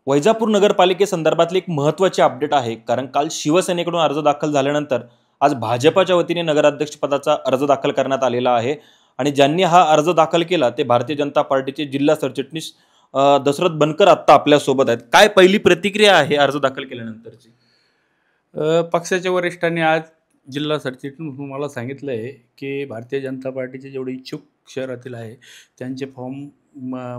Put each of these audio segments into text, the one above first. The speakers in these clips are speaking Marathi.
वैजापूर नगरपालिकेसंदर्भातली एक महत्त्वाची अपडेट आहे, कारण काल शिवसेनेकडून अर्ज दाखल झाल्यानंतर आज भाजपाच्या वतीने नगराध्यक्षपदाचा अर्ज दाखल करण्यात आलेला आहे आणि ज्यांनी हा अर्ज दाखल केला ते भारतीय जनता पार्टीचे जिल्हा सरचिटणीस दशरथ बनकर आत्ता आपल्यासोबत आहेत. काय पहिली प्रतिक्रिया आहे अर्ज दाखल केल्यानंतरची? पक्षाच्या वरिष्ठांनी आज जिल्हा सरचिटणीस मला सांगितलं आहे की भारतीय जनता पार्टीचे जेवढे इच्छुक शहरातील आहे त्यांचे फॉर्म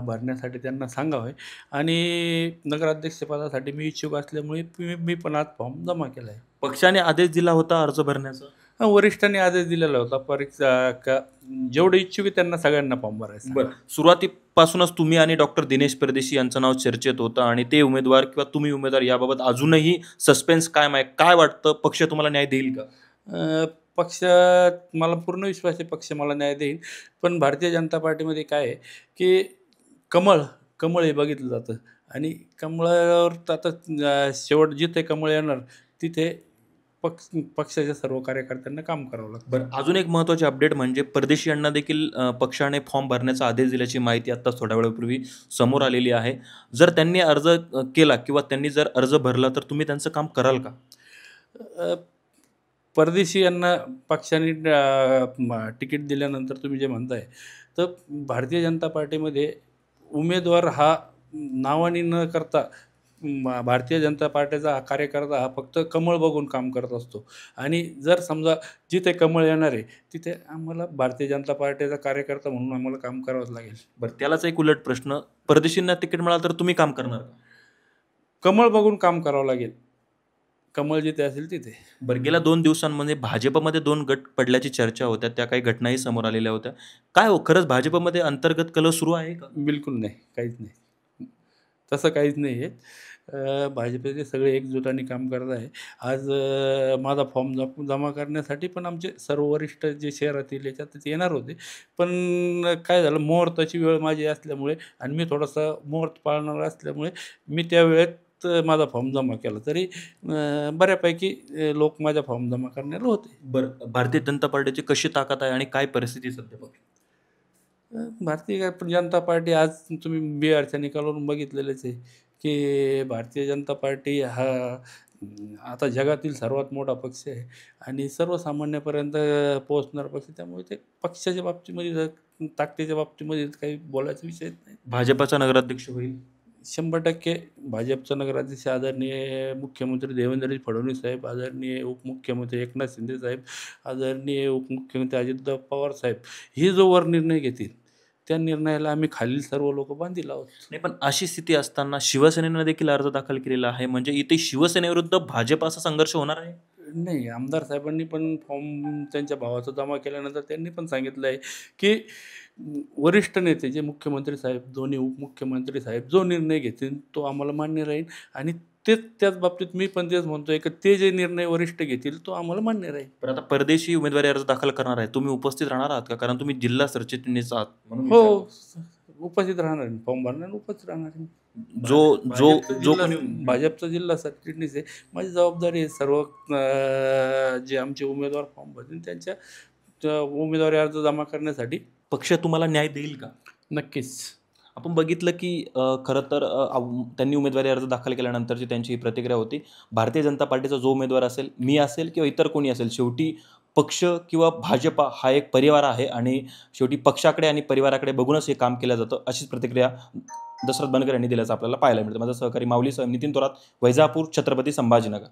भरण्यासाठी त्यांना सांगावं आहे आणि नगराध्यक्षपदासाठी मी इच्छुक असल्यामुळे मी पण आज फॉर्म जमा केला आहे. पक्षाने आदेश दिला होता अर्ज भरण्याचा? वरिष्ठांनी आदेश दिलेला होता परीक्षा जेवढे इच्छुक आहे त्यांना सगळ्यांना फॉर्म भरायचा. बरं, सुरुवातीपासूनच तुम्ही आणि डॉक्टर दिनेश परदेशी यांचं नाव चर्चेत होतं आणि ते उमेदवार किंवा तुम्ही उमेदवार याबाबत अजूनही सस्पेन्स कायम आहे. काय वाटतं, पक्ष तुम्हाला न्याय देईल का? पक्ष मला पूर्ण विश्वास आहे पक्ष मला न्याय देईल. पण भारतीय जनता पार्टीमध्ये काय आहे की कमळ हे बघितलं जातं आणि कमळावर आता शेवट जिथे कमळ येणार तिथे पक्षाच्या सर्व कार्यकर्त्यांना काम करावं लागतं. बरं, अजून एक महत्त्वाची अपडेट म्हणजे परदेशी यांना देखील पक्षाने फॉर्म भरण्याचा आदेश दिल्याची माहिती आत्ताच थोड्या वेळापूर्वी समोर आलेली आहे. जर त्यांनी अर्ज केला किंवा त्यांनी जर अर्ज भरला तर तुम्ही त्यांचं काम कराल का? परदेशी यांना पक्षाने तिकीट दिल्यानंतर तुम्ही जे म्हणताय तर भारतीय जनता पार्टीमध्ये उमेदवार हा नावाने न करता भारतीय जनता पार्टीचा कार्यकर्ता हा फक्त कमळ बघून काम करत असतो आणि जर समजा जिथे कमळ येणार आहे तिथे आम्हाला भारतीय जनता पार्टीचा कार्यकर्ता म्हणून आम्हाला काम करावंच लागेल. बरं, त्यालाच एक उलट प्रश्न, परदेशींना तिकीट मिळालं तर तुम्ही काम करणार? कमळ बघून काम करावं लागेल, कमळ जिथे असेल तिथे. बरं, गेल्या 2 दिवसांमध्ये भाजपमध्ये 2 गट पडल्याची चर्चा होत्या, त्या काही घटनाही समोर आलेल्या होत्या. काय हो, खरंच भाजपमध्ये अंतर्गत कलह सुरू आहे का? बिलकुल नाही, काहीच नाही, तसं काहीच नाही आहे. भाजपचे सगळे एकजुटाने काम करत आहे. आज माझा फॉर्म जमा करण्यासाठी पण आमचे सर्व वरिष्ठ जे शहरातील याच्यात येणार होते, पण काय झालं, मुहूर्ताची वेळ माझी असल्यामुळे आणि मी थोडासा मुहूर्त पाळणार असल्यामुळे मी त्या वेळेत माझा फॉर्म जमा केला. तरी बऱ्यापैकी लोक माझा फॉर्म जमा करण्याला होते. बरं, भारतीय जनता पार्टीची कशी ताकद आहे आणि काय परिस्थिती सध्या? भारतीय जनता पार्टी आज तुम्ही बिहारच्या निकालावरून बघितलेलेच आहे की भारतीय जनता पार्टी हा आता जगातील सर्वात मोठा पक्ष आहे आणि सर्वसामान्यापर्यंत पोहोचणारा पक्ष. त्यामुळे ते पक्षाच्या बाबतीमध्ये ताकदीच्या बाबतीमध्ये काही बोलायचा विषय नाही. भाजपाचा नगराध्यक्ष होईल 100%. भाजपचा नगराध्यक्ष आदरणीय मुख्यमंत्री देवेंद्र फडणवीस साहेब, आदरणीय उपमुख्यमंत्री एकनाथ शिंदे साहेब, आदरणीय उपमुख्यमंत्री अजितदादा पवार साहेब हे जो वर निर्णय घेतील त्या निर्णयाला आम्ही खालील सर्व लोक बांधील आहोत. नाही, पण अशी स्थिती असताना शिवसेनेनं देखील अर्ज दाखल केलेला आहे, म्हणजे इथे शिवसेनेविरुद्ध भाजप असा संघर्ष होणार आहे? नाही, आमदार साहेबांनी पण फॉर्म त्यांच्या भावाचा जमा केल्यानंतर त्यांनी पण सांगितलं आहे की वरिष्ठ नेते जे मुख्यमंत्री साहेब, दोन्ही उपमुख्यमंत्री साहेब जो निर्णय घेतील तो आम्हाला मान्य राहील आणि त्याच बाबतीत मी पण तेच म्हणतोय की ते जे निर्णय वरिष्ठ घेतील तो आम्हाला मान्य राहील. पण आता परदेशी उमेदवारी अर्ज दाखल करणार आहे, तुम्ही उपस्थित राहणार आहात का? कारण तुम्ही जिल्हा सरचिटणीस आहात. हो, उपस्थित राहणार, फॉर्म भरणार, उपस्थित राहणार. जो भाजपचा जिल्हा सरचिटणीस आहे, माझी जबाबदारी आहे सर्व जे आमचे उमेदवार फॉर्म भरतील त्यांच्या उमेदवारी अर्ज जमा करण्यासाठी. पक्ष तुम्हाला न्याय देईल का? नक्कीच. आपण बघितलं की खरं तर त्यांनी उमेदवारी अर्ज दाखल केल्यानंतरची त्यांची प्रतिक्रिया होती, भारतीय जनता पार्टीचा जो उमेदवार असेल, मी असेल किंवा इतर कोणी असेल, शेवटी पक्ष किंवा भाजपा हा एक परिवार आहे आणि शेवटी पक्षाकडे आणि परिवाराकडे बघूनच हे काम केलं जातं, अशीच प्रतिक्रिया दशरथ बनकर यांनी दिल्याचं आपल्याला पाहायला मिळतं. माझा सहकारी माऊली नितीन थोरात, वैजापूर, छत्रपती संभाजीनगर.